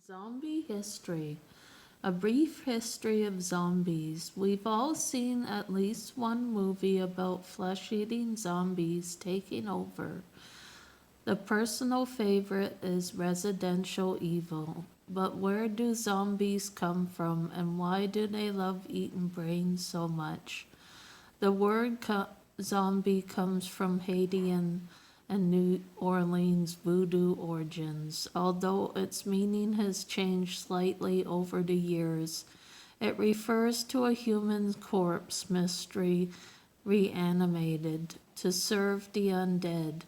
Zombie history. A brief history of zombies. We've all seen at least one movie about flesh eating zombies taking over. The personal favorite is Residential Evil. But where do zombies come from and why do they love eating brains so much? The word zombie comes from Haitian and New Orleans voodoo origins. Although its meaning has changed slightly over the years, it refers to a human corpse mystery reanimated to serve the undead.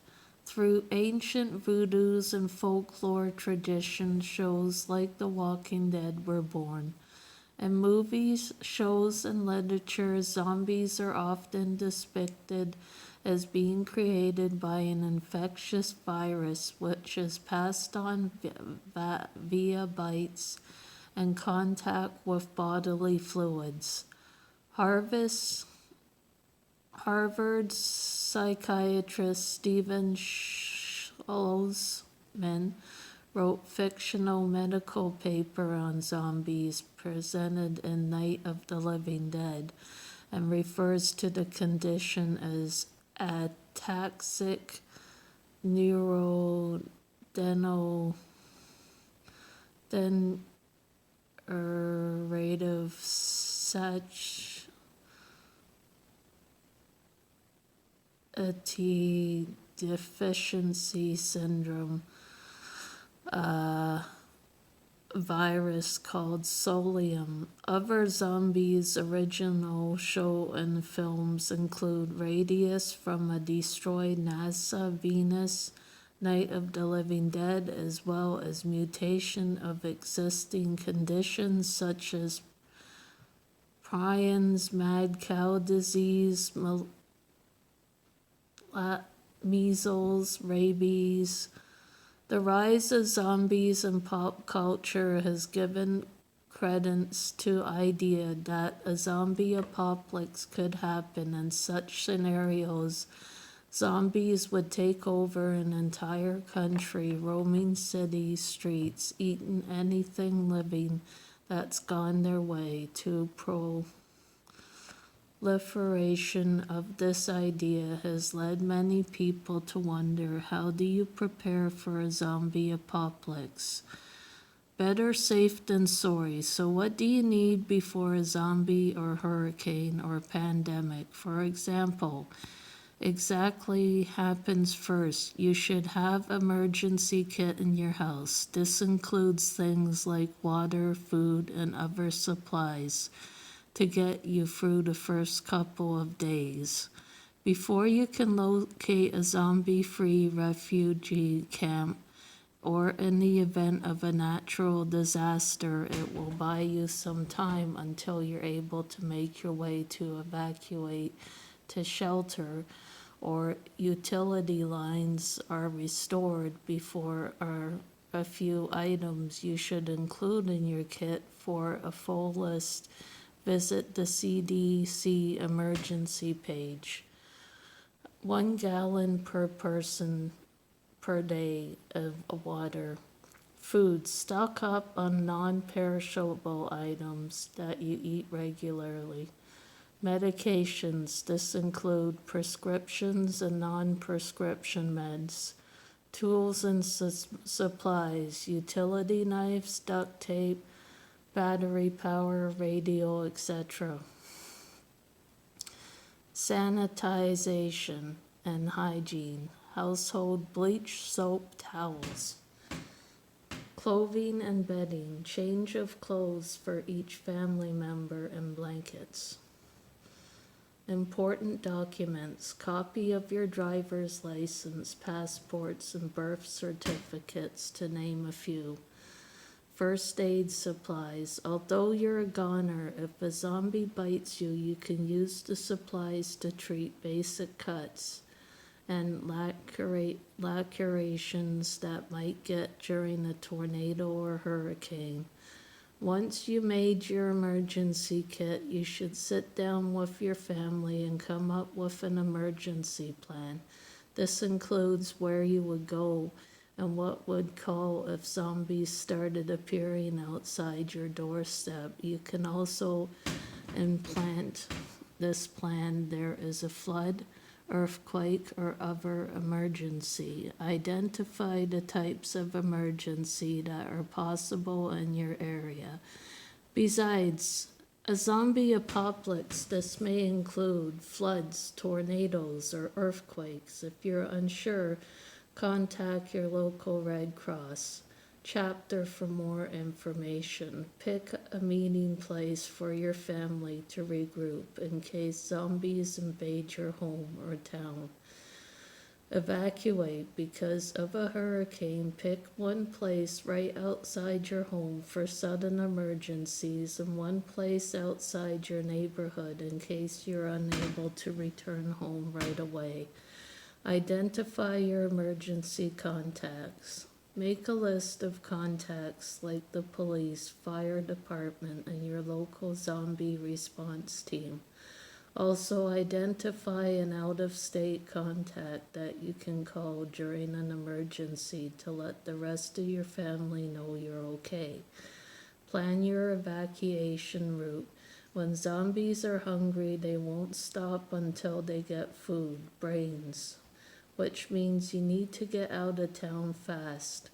Through ancient voodoos and folklore traditions, shows like The Walking Dead were born. In movies, shows, and literature, zombies are often depicted as being created by an infectious virus which is passed on via bites and contact with bodily fluids. Harvest Harvard psychiatrist Stephen Schwarzman wrote fictional medical paper on zombies presented in Night of the Living Dead and refers to the condition as ataxic neurodegenerative satiety deficiency syndrome, virus called Solium. Other zombies original show and films include Radius from a destroyed NASA Venus, Night of the Living Dead, as well as mutation of existing conditions such as prions, mad cow disease, measles, rabies. The rise of zombies in pop culture has given credence to idea that a zombie apocalypse could happen. In such scenarios, zombies would take over an entire country, roaming city streets, eating anything living that's gone their way. To proliferation of this idea has led many people to wonder, how do you prepare for a zombie apocalypse? Better safe than sorry. So what do you need before a zombie or hurricane or pandemic? For example, exactly happens first. You should have emergency kit in your house. This includes things like water, food, and other supplies to get you through the first couple of days. Before you can locate a zombie-free refugee camp, or in the event of a natural disaster, it will buy you some time until you're able to make your way to evacuate to shelter or utility lines are restored. Before are a few items you should include in your kit. For a full list, visit the CDC emergency page. 1 gallon per person per day of water. Food. Stock up on non-perishable items that you eat regularly. Medications. This include prescriptions and non-prescription meds. Tools and supplies. Utility knives, duct tape, battery power, radio, etc. Sanitization and hygiene. Household bleach, soap, towels. Clothing and bedding. Change of clothes for each family member and blankets. Important documents. Copy of your driver's license, passports, and birth certificates, to name a few. First aid supplies. Although you're a goner, if a zombie bites you, you can use the supplies to treat basic cuts and lacerations that might get during a tornado or hurricane. Once you made your emergency kit, you should sit down with your family and come up with an emergency plan. This includes where you would go and what would call if zombies started appearing outside your doorstep. You can also implant this plan. There is a flood, earthquake, or other emergency. Identify the types of emergency that are possible in your area. Besides, a zombie apocalypse, this may include floods, tornadoes, or earthquakes. If you're unsure, contact your local Red Cross chapter for more information. Pick a meeting place for your family to regroup in case zombies invade your home or town. Evacuate because of a hurricane. Pick one place right outside your home for sudden emergencies and one place outside your neighborhood in case you're unable to return home right away. Identify your emergency contacts. Make a list of contacts like the police, fire department, and your local zombie response team. Also, identify an out-of-state contact that you can call during an emergency to let the rest of your family know you're okay. Plan your evacuation route. When zombies are hungry, they won't stop until they get food, brains, which means you need to get out of town fast.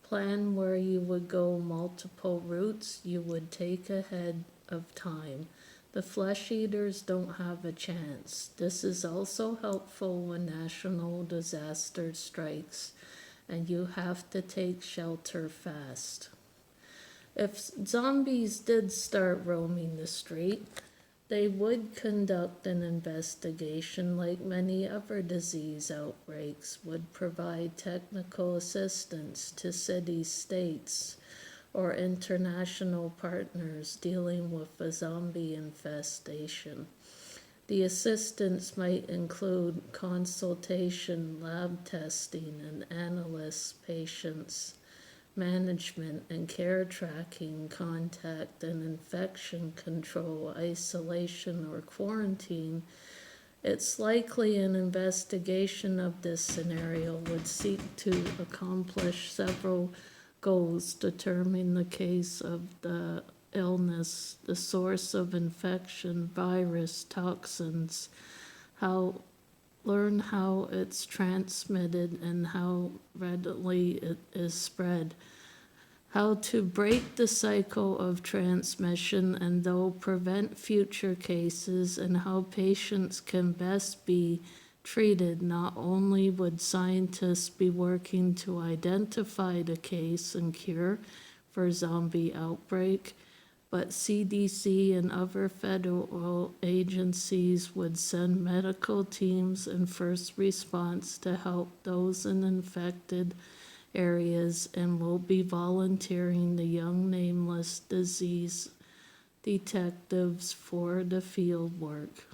Plan where you would go, multiple routes you would take ahead of time. The flesh eaters don't have a chance. This is also helpful when national disaster strikes and you have to take shelter fast. If zombies did start roaming the street, they would conduct an investigation like many other disease outbreaks, would provide technical assistance to cities, states, or international partners dealing with a zombie infestation. The assistance might include consultation, lab testing, and analysis, patients, management and care tracking, contact and infection control, isolation or quarantine. It's likely an investigation of this scenario would seek to accomplish several goals: determine the case of the illness, the source of infection, virus, toxins, learn how it's transmitted and how readily it is spread, how to break the cycle of transmission and though prevent future cases, and how patients can best be treated. Not only would scientists be working to identify the case and cure for zombie outbreak, but CDC and other federal agencies would send medical teams and first response to help those in infected areas, and will be volunteering the young nameless disease detectives for the field work.